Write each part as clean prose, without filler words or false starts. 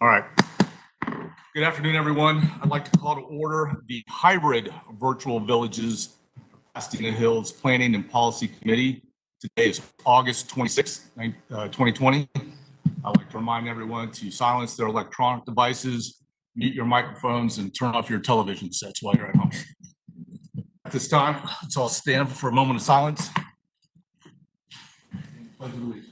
All right. Good afternoon, everyone. I'd like to call to order the hybrid virtual villages Pasadena Hills Planning and Policy Committee. Today is August 26, 2020. I'd like to remind everyone to silence their electronic devices, mute your microphones, and turn off your television sets while you're at home. At this time, let's all stand for a moment of silence. Pledge of allegiance.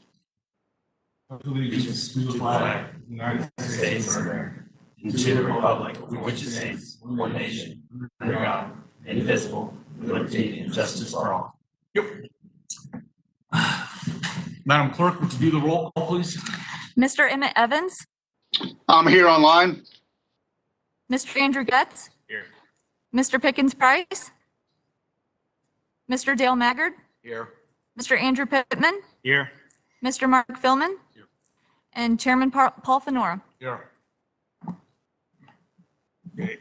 Pledge of allegiance to the flag of the United States of America, and to the republic for which it stands, one nation, under God, indivisible, with liberty and justice for all. Yep. Madam Clerk, would you do the roll call, please? Mr. Emmett Evans. I'm here online. Mr. Andrew Getz. Here. Mr. Pickens Price. Mr. Dale Maggard. Here. Mr. Andrew Pittman. Here. Mr. Mark Philman. Here. And Chairman Paul Fenora. Here. Okay.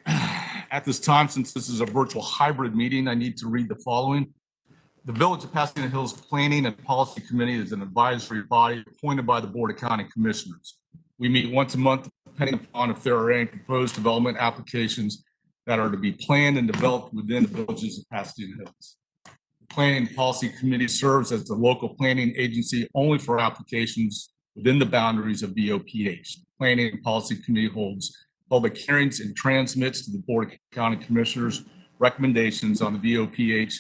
At this time, since this is a virtual hybrid meeting, I need to read the following. The Village of Pasadena Hills Planning and Policy Committee is an advisory body appointed by the Board of County Commissioners. We meet once a month, depending upon if there are any proposed development applications that are to be planned and developed within the villages of Pasadena Hills. The Planning and Policy Committee serves as the local planning agency only for applications within the boundaries of VOPH. The Planning and Policy Committee holds public hearings and transmits to the Board of County Commissioners recommendations on the VOPH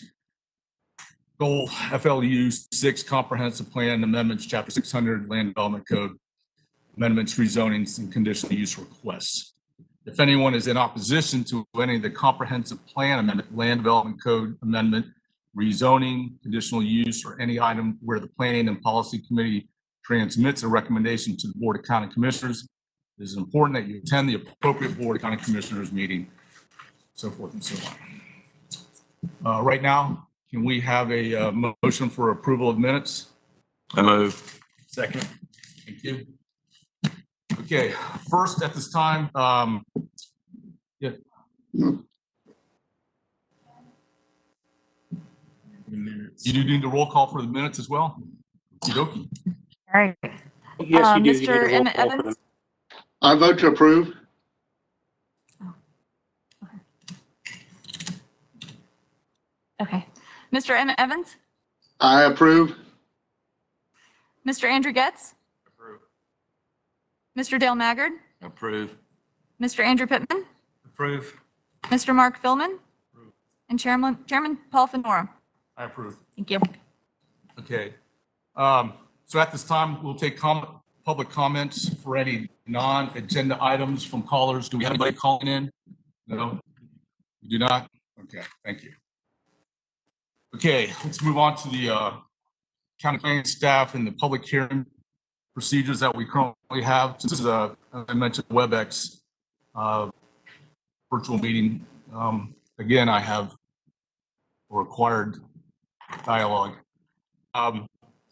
Goal FLU 6 Comprehensive Plan Amendments, Chapter 600 Land Development Code, amendments, rezonings, and conditional use requests. If anyone is in opposition to any of the Comprehensive Plan Amendment, Land Development Code Amendment, rezoning, conditional use, or any item where the Planning and Policy Committee transmits a recommendation to the Board of County Commissioners, it is important that you attend the appropriate Board of County Commissioners meeting, so forth and so on. Right now, can we have a motion for approval of minutes? I move. Second. Thank you. Okay, first at this time, yeah. You do need the roll call for the minutes as well? Okey-dokey. All right. Yes, you do. Mr. Emmett Evans. I vote to approve. Okay. Mr. Emmett Evans. I approve. Mr. Andrew Getz. Approve. Mr. Dale Maggard. Approve. Mr. Andrew Pittman. Approve. Mr. Mark Philman. Approve. And Chairman Paul Fenora. I approve. Thank you. Okay. So at this time, we'll take public comments for any non-agenda items from callers. Do we have anybody calling in? No? We do not? Okay, thank you. Okay, let's move on to the county planning staff and the public hearing procedures that we currently have. This is as I mentioned, WebEx virtual meeting. Again, I have a required dialogue.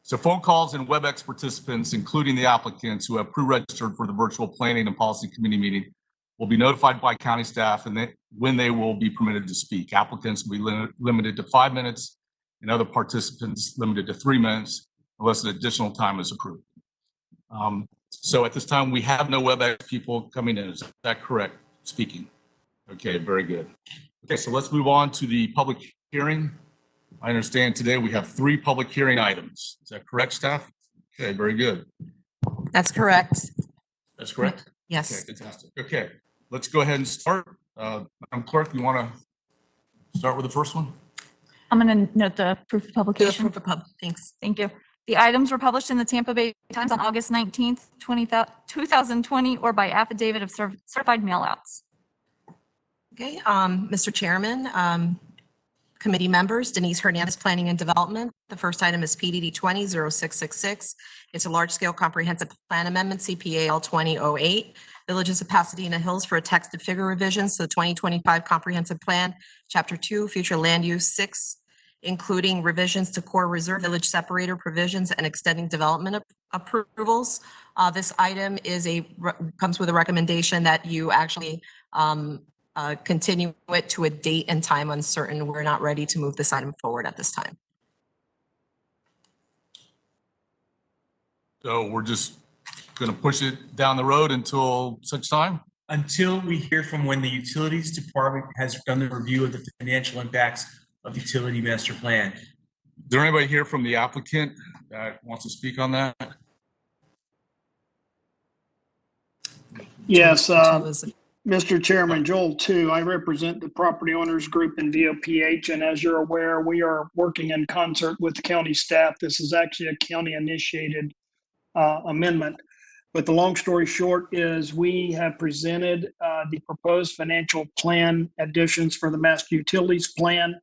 So phone calls and WebEx participants, including the applicants who have pre-registered for the virtual planning and policy committee meeting, will be notified by county staff and when they will be permitted to speak. Applicants will be limited to 5 minutes and other participants limited to 3 minutes unless an additional time is approved. So at this time, we have no WebEx people coming in. Is that correct? Speaking. Okay, very good. Okay, so let's move on to the public hearing. I understand today we have 3 public hearing items. Is that correct, staff? Okay, very good. That's correct. That's correct? Yes. Okay, fantastic. Okay, let's go ahead and start. Madam Clerk, you want to start with the first one? I'm going to note the proof of publication. Thanks. Thank you. The items were published in the Tampa Bay Times on August 19th, 2020, or by affidavit of certified mailouts. Okay, Mr. Chairman, committee members, Denise Hernandez, Planning and Development. The first item is PDD 20-0666. It's a large-scale comprehensive plan amendment, CPAL 2008. Villages of Pasadena Hills for a text and figure revisions to the 2025 Comprehensive Plan, Chapter 2, Future Land Use 6, including revisions to core reserve village separator provisions and extending development approvals. This item comes with a recommendation that you actually continue it to a date and time uncertain. We're not ready to move this item forward at this time. So we're just going to push it down the road until such time? Until we hear from when the Utilities Department has done the review of the financial impacts of the utility master plan. Is there anybody here from the applicant that wants to speak on that? Yes, Joel is- Mr. Chairman, Joel too. I represent the property owners group in VOPH, and as you're aware, we are working in concert with the county staff. This is actually a county-initiated amendment. But the long story short is we have presented the proposed financial plan additions for the master utilities plan.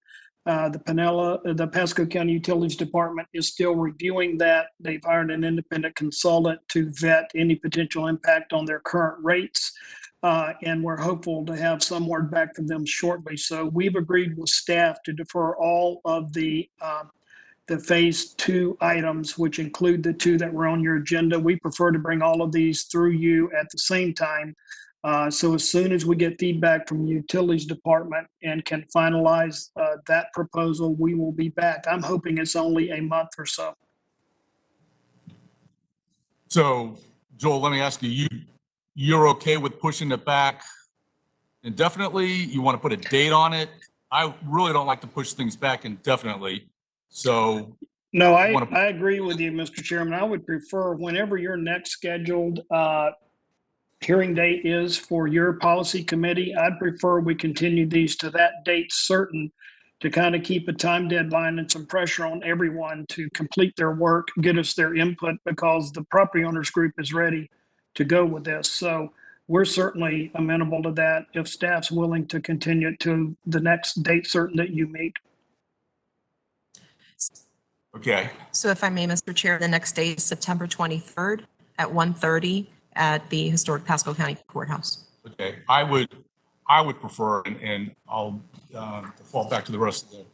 The Pasco County Utilities Department is still reviewing that. They've hired an independent consultant to vet any potential impact on their current rates. And we're hopeful to have some word back from them shortly. So we've agreed with staff to defer all of the phase 2 items, which include the 2 that were on your agenda. We prefer to bring all of these through you at the same time. So as soon as we get feedback from the Utilities Department and can finalize that proposal, we will be back. I'm hoping it's only a month or so. So, Joel, let me ask you, you're okay with pushing it back indefinitely? You want to put a date on it? I really don't like to push things back indefinitely. So No, I agree with you, Mr. Chairman. I would prefer whenever your next scheduled hearing date is for your policy committee, I'd prefer we continue these to that date certain to kind of keep a time deadline and some pressure on everyone to complete their work, get us their input, because the property owners group is ready to go with this. So we're certainly amenable to that if staff's willing to continue it to the next date certain that you meet. okay. So if I may, Mr. Chair, the next day is September 23rd at 1:30 at the historic Pasco County Courthouse. Okay, I would prefer, and I'll fall back to the rest of the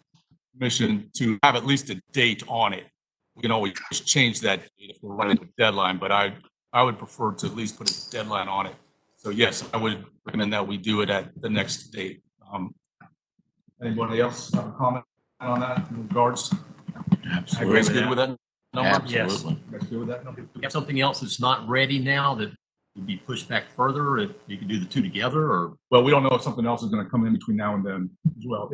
commission, to have at least a date on it. We can always change that date if we're running a deadline, but I would prefer to at least put a deadline on it. So yes, I would recommend that we do it at the next date. Anybody else have a comment on that in regards? Everybody's good with that number? Absolutely. Everybody's good with that number? You have something else that's not ready now that would be pushed back further, if you could do the 2 together, or? Well, we don't know if something else is going to come in between now and then as well.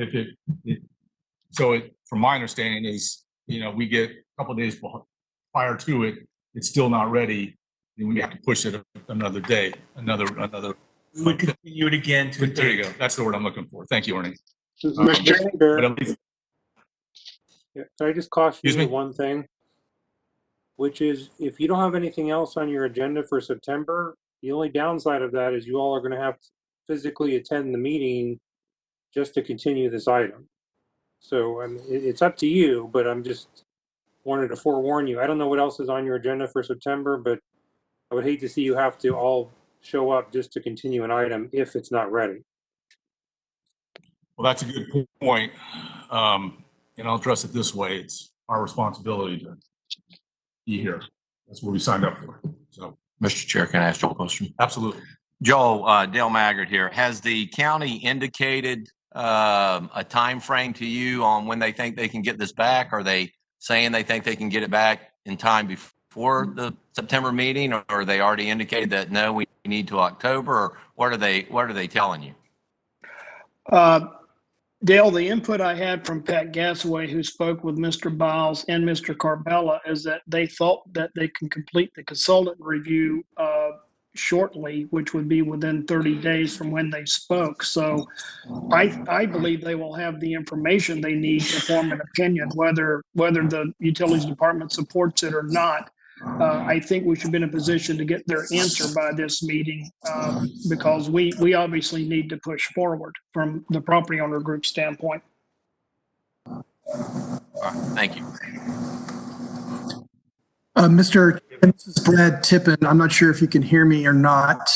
From my understanding is, we get a couple of days prior to it, it's still not ready, then we have to push it another day, another. We would continue it again to. There you go. That's the word I'm looking for. Thank you, Ernie. Mr. Chairman, But at least, Yeah, can I just caution Excuse me? you one thing? Which is, if you don't have anything else on your agenda for September, the only downside of that is you all are going to have to physically attend the meeting just to continue this item. So it's up to you, but I'm just wanted to forewarn you. I don't know what else is on your agenda for September, but I would hate to see you have to all show up just to continue an item if it's not ready. well, that's a good point. And I'll address it this way. It's our responsibility to be here. That's what we signed up for. So Mr. Chair, can I ask Joel a question? absolutely. Joel, Dale Maggard here. Has the county indicated a time frame to you on when they think they can get this back? Are they saying they think they can get it back in time before the September meeting, or are they already indicated that no, we need to October? Or what are they telling you? Dale, the input I had from Pat Gasaway, who spoke with Mr. Biles and Mr. Carbella, is that they thought that they can complete the consultant review shortly, which would be within 30 days from when they spoke. So I believe they will have the information they need to form an opinion, whether the Utilities Department supports it or not. I think we should be in a position to get their answer by this meeting because we obviously need to push forward from the property owner group standpoint. Thank you. Mr. Chairman, this is Brad Tippin. I'm not sure if you can hear me or not.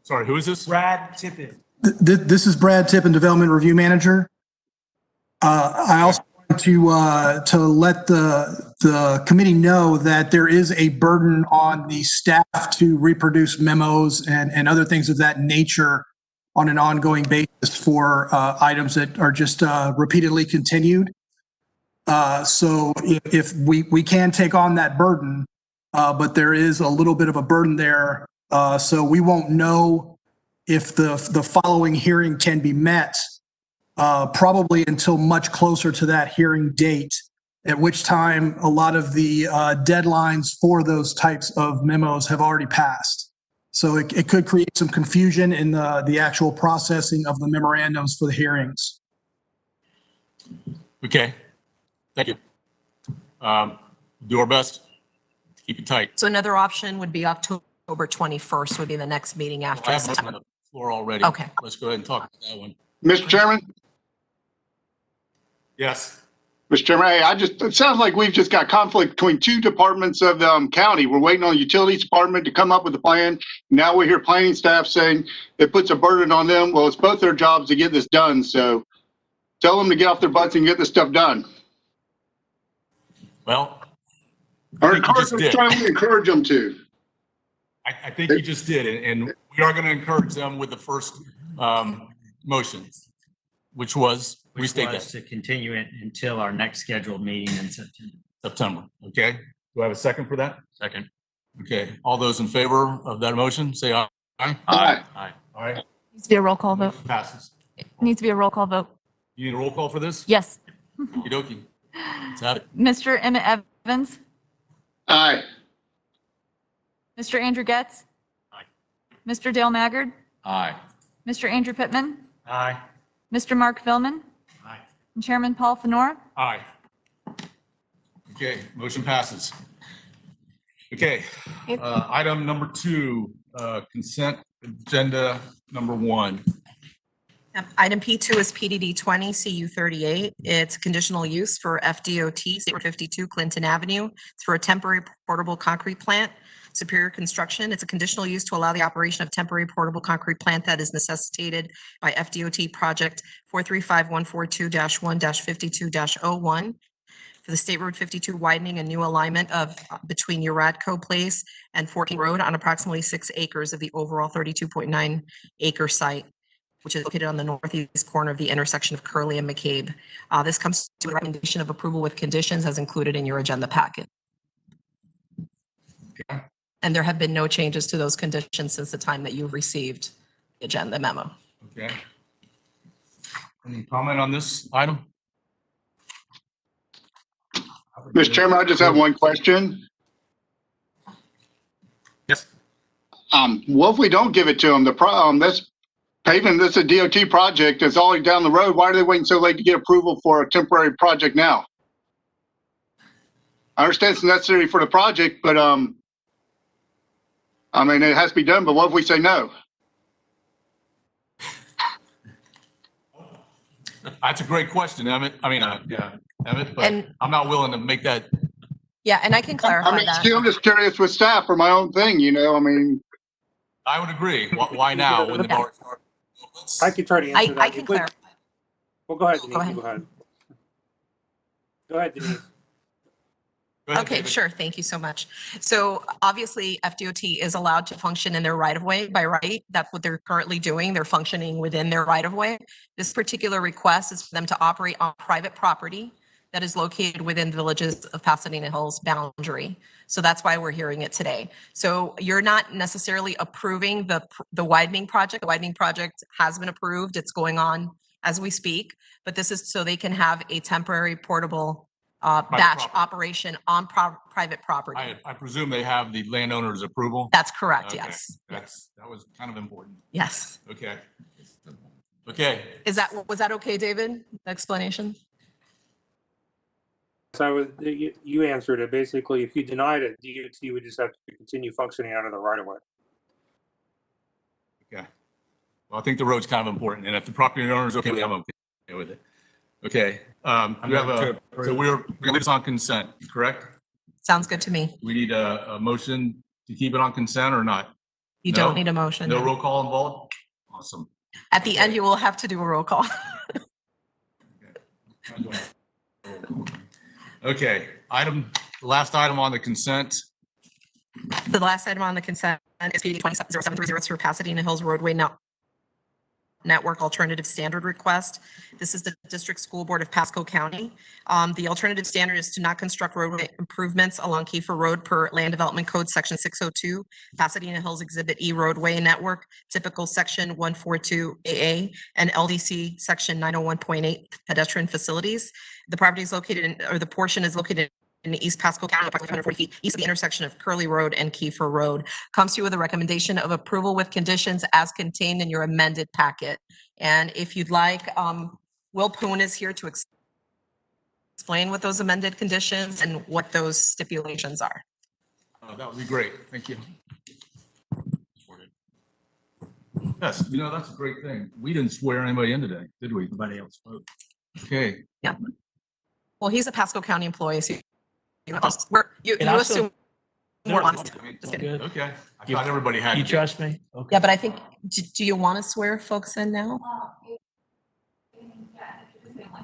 Sorry, who is this? Brad Tippett. This is Brad Tippin, Development Review Manager. I also want to let the committee know that there is a burden on the staff to reproduce memos and other things of that nature on an ongoing basis for items that are just repeatedly continued. So if we can take on that burden, but there is a little bit of a burden there. So we won't know if the following hearing can be met probably until much closer to that hearing date, at which time a lot of the deadlines for those types of memos have already passed. So it could create some confusion in the actual processing of the memorandums for the hearings. Okay, thank you. Do our best to keep it tight. So another option would be October 21st would be the next meeting after. I have one on the floor already. Okay. Let's go ahead and talk about that one. Mr. Chairman? Yes. Mr. Chairman, hey, it sounds like we've just got conflict between two departments of the county. We're waiting on the utilities department to come up with a plan. Now we hear planning staff saying it puts a burden on them. Well, it's both their jobs to get this done. So tell them to get off their butts and get this stuff done. Well, Or think you just did. trying to encourage them to. I think you just did, and we are going to encourage them with the first motion, which was restate that. To continue it until our next scheduled meeting in September. Okay. Do I have a second for that? Second. Okay. All those in favor of that motion, say aye. Aye. Aye. All right. Needs to be a roll call vote. Passes. Needs to be a roll call vote. You need a roll call for this? Yes. Okey-dokey. Let's have it. Mr. Emmett Evans, Aye. Mr. Andrew Getz. Aye. Mr. Dale Maggard, Aye. Mr. Andrew Pittman, Aye. Mr. Mark Philman, Aye. and Chairman Paul Fenora. Aye. Okay, motion passes. Okay, item number 2, consent agenda number 1. Yep. Item P2 is PDD 20 CU 38. It's conditional use for FDOT, State Road 52, Clinton Avenue. It's for a temporary portable concrete plant, Superior Construction. It's a conditional use to allow the operation of temporary portable concrete plant that is necessitated by FDOT project 435142-1-52-01 for the State Road 52 widening and new alignment of between Uradco Place and Forking Road on approximately 6 acres of the overall 32.9 acre site, which is located on the northeast corner of the intersection of Curley and McCabe. This comes to a recommendation of approval with conditions as included in your agenda packet. Okay. And there have been no changes to those conditions since the time that you've received the agenda memo. Okay. Any comment on this item? Mr. Chairman, I just have one question. Yes. What if we don't give it to them? This paving, this is a DOT project. It's all down the road. Why are they waiting so late to get approval for a temporary project now? I understand it's necessary for the project, but I mean, it has to be done, but what if we say no? That's a great question, Emmett. I mean, yeah, Emmett, but And- I'm not willing to make that. Yeah, and I can I clarify mean, that. still, I'm just curious with staff for my own thing, I mean. I would agree. Why now when the bar started? I can try to answer that. I can clarify. Well, go ahead, Denise. Go ahead. Go ahead. Go ahead, Denise. Go ahead, Okay, David. sure. Thank you so much. So obviously FDOT is allowed to function in their right of way by right. That's what they're currently doing. They're functioning within their right of way. This particular request is for them to operate on private property that is located within the villages of Pasadena Hills boundary. So that's why we're hearing it today. So you're not necessarily approving the widening project. The widening project has been approved. It's going on as we speak, but this is so they can have a temporary portable batch property. operation on private property. I presume they have the landowner's approval? That's correct, Okay. yes. That was kind of important. Yes. Okay. Okay. Was that okay, David? The explanation? So you answered it. Basically, if you denied it, DOT would just have to continue functioning out of the right of way. Okay. Well, I think the road's kind of important, and if the property owner's okay with it, I'm okay with it. Okay. We have so we're going to leave this on consent, correct? Sounds good to me. We need a motion to keep it on consent or not? You No? don't need a motion. No roll call involved? Awesome. At the end, you will have to do a roll call. Okay, the last item on the consent. The last item on the consent is PD 270730 for Pasadena Hills roadway. Now, Network Alternative Standard request. This is the District School Board of Pasco County. The alternative standard is to not construct roadway improvements along Kiefer Road per Land Development Code, Section 602, Pasadena Hills Exhibit E roadway network, typical Section 142 AA, and LDC Section 901.8 pedestrian facilities. The property is located in, or the portion is located in East Pasco County, approximately 140 feet east of the intersection of Curly Road and Kiefer Road. Comes to you with a recommendation of approval with conditions as contained in your amended packet. And if you'd like, Will Poon is here to explain what those amended conditions and what those stipulations are. That would be great. Thank you. Yes, you know, that's a great thing. We didn't swear anybody in today, did we? Nobody else spoke. Okay. Yeah. Well, he's a Pasco County employee, so you And also- assume more honest. Just kidding. Good. Okay. I thought everybody had. You to be. trust me? Okay. Yeah, but I think, do you want to swear folks in now?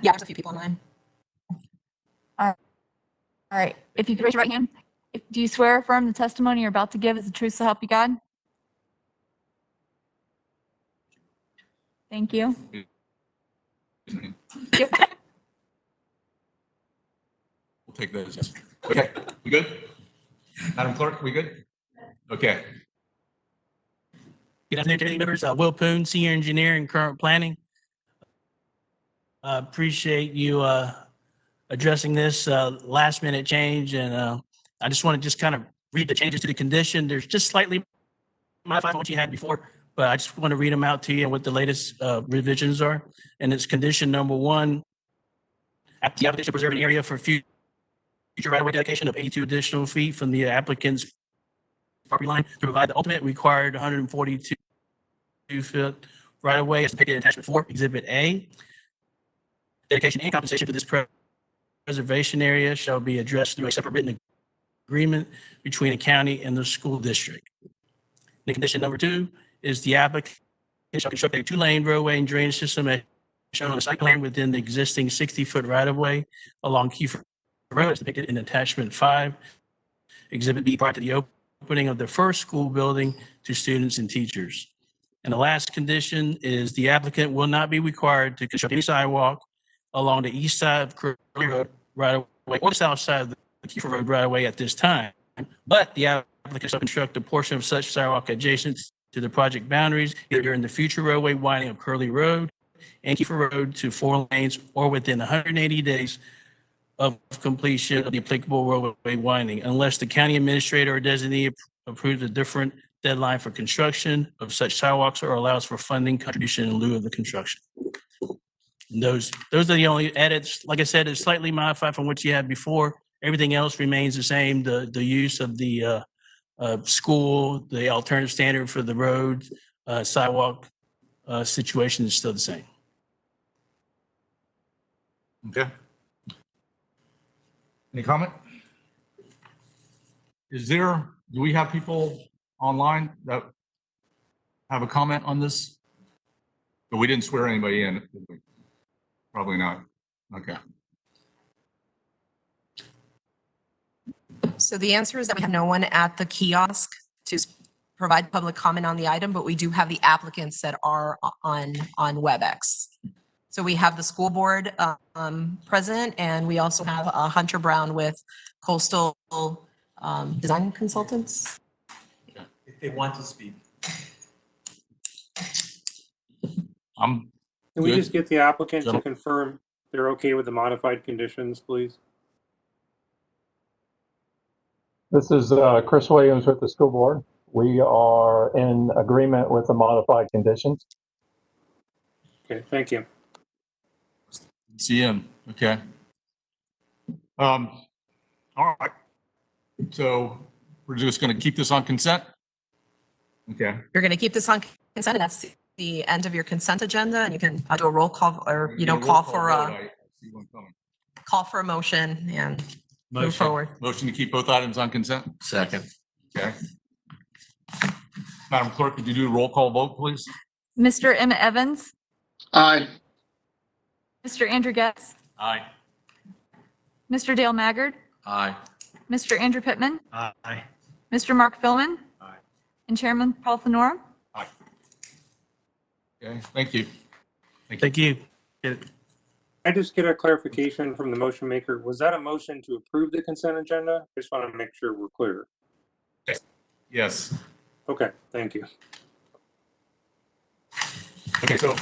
Yeah, there's a few people online. All right. If you could raise your right hand. Do you swear or affirm the testimony you're about to give is the truth so help you God? Thank you. We'll take those. Yes. Okay, we good? Madam Clerk, we good? Okay. Good afternoon, committee members. Will Poon, Senior Engineer in Current Planning. Appreciate you addressing this last minute change, and I just want to just kind of read the changes to the condition. There's just slightly modified from what you had before, but I just want to read them out to you and what the latest revisions are. And it's condition number 1, at the application to preserve an area for future right-of-way dedication of 82 additional feet from the applicant's property line to provide the ultimate required 142-foot right-of-way as depicted in attachment 4, Exhibit A. Dedication and compensation for this preservation area shall be addressed through a separate written agreement between the county and the school district. The condition number 2 is the applicant shall construct a 2-lane roadway and drainage system as shown on the site plan within the existing 60-foot right-of-way along Kiefer Road as depicted in attachment 5, Exhibit B, prior to the opening of the first school building to students and teachers. And the last condition is the applicant will not be required to construct any sidewalk along the east side of Curly Road right-of-way or the south side of the Kiefer Road right-of-way at this time, but the applicant shall construct a portion of such sidewalk adjacent to the project boundaries, either during the future roadway widening of Curly Road and Kiefer Road to 4 lanes or within 180 days of completion of the applicable roadway widening, unless the county administrator or designee approves a different deadline for construction of such sidewalks or allows for funding contribution in lieu of the construction. And those are the only edits. Like I said, it's slightly modified from what you had before. Everything else remains the same. The use of the school, the alternative standard for the road, sidewalk situation is still the same. Okay. Any comment? Do we have people online that have a comment on this? But we didn't swear anybody in, did we? Probably not. Okay. So the answer is that we have no one at the kiosk to provide public comment on the item, but we do have the applicants that are on WebEx. So we have the school board present, and we also have Hunter Brown with Coastal Design Consultants. If they want to speak. I'm Can we good. just get the applicant to Gentle- confirm they're okay with the modified conditions, please? This is Chris Williams with the school board. We are in agreement with the modified conditions. Okay, thank you. CM, okay. All right. So we're just going to keep this on consent? Okay. You're going to keep this on consent, and that's the end of your consent agenda, and you can do a roll call or, call for a motion and move forward. Motion to keep both items on consent? Second. Okay. Madam Clerk, could you do a roll call vote, please? Mr. Emmett Evans, Aye. Mr. Andrew Getz, Aye. Mr. Dale Maggard, Aye. Mr. Andrew Pittman, Aye. Mr. Mark Philman, Aye. and Chairman Paul Fenora. Aye. Okay, thank you. Thank you. I just get a clarification from the motion maker. Was that a motion to approve the consent agenda? Just want to make sure we're clear. Yes. Okay, thank you. Okay, so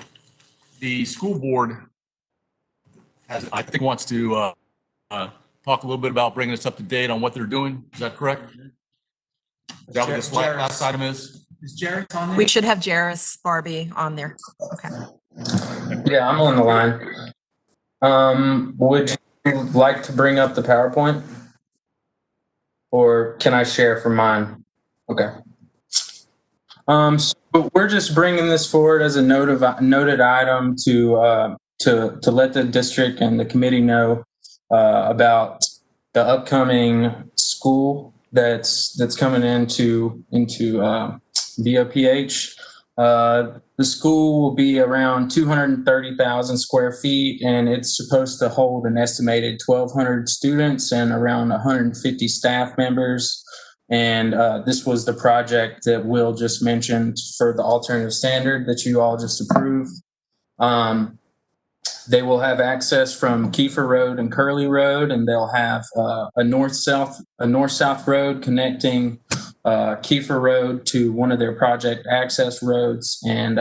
the school board has, I think, wants to talk a little bit about bringing us up to date on what they're doing. Is that correct? Is that what this last item is? Is Jared on there? We should have Jairus Barbie on there. Okay. Yeah, I'm on the line. Would you like to bring up the PowerPoint? Or can I share from mine? Okay. So we're just bringing this forward as a noted item to let the district and the committee know about the upcoming school that's coming into VOPH. The school will be around 230,000 square feet, and it's supposed to hold an estimated 1,200 students and around 150 staff members. And this was the project that Will just mentioned for the alternative standard that you all just approved. They will have access from Kiefer Road and Curley Road, and they'll have a north-south road connecting Kiefer Road to one of their project access roads. And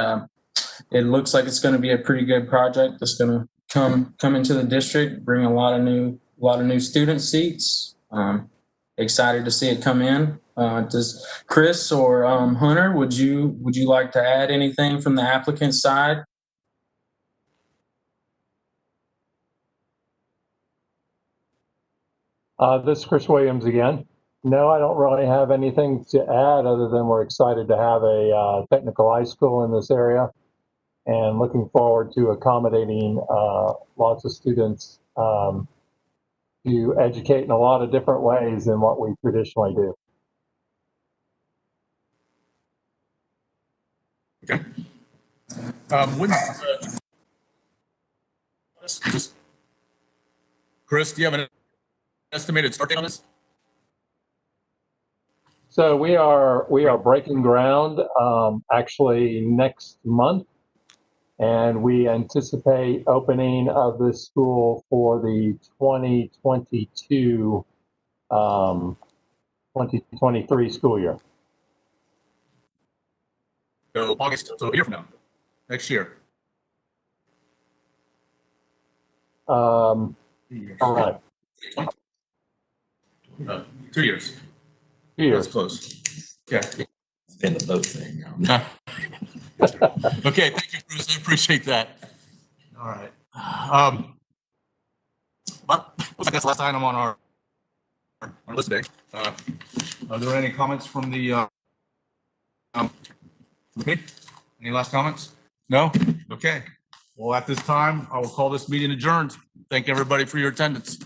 it looks like it's going to be a pretty good project that's going to come into the district, bring a lot of new student seats. Excited to see it come in. Does Chris or Hunter, would you like to add anything from the applicant side? This is Chris Williams again. No, I don't really have anything to add other than we're excited to have a technical high school in this area and looking forward to accommodating lots of students to educate in a lot of different ways than what we traditionally do. Okay. Chris, do you have an estimated start date on this? So we are breaking ground actually next month, and we anticipate opening of this school for the 2022 2023 school year. So August, so a year from now, next year. All right. 2 years. 2 years. That's close. Yeah. It's been the boat thing. Okay, thank you, Bruce. I appreciate that. All right. But looks like that's the last item on our list today. Are there any comments from the committee? Any last comments? No? Okay. Well, at this time, I will call this meeting adjourned. Thank everybody for your attendance.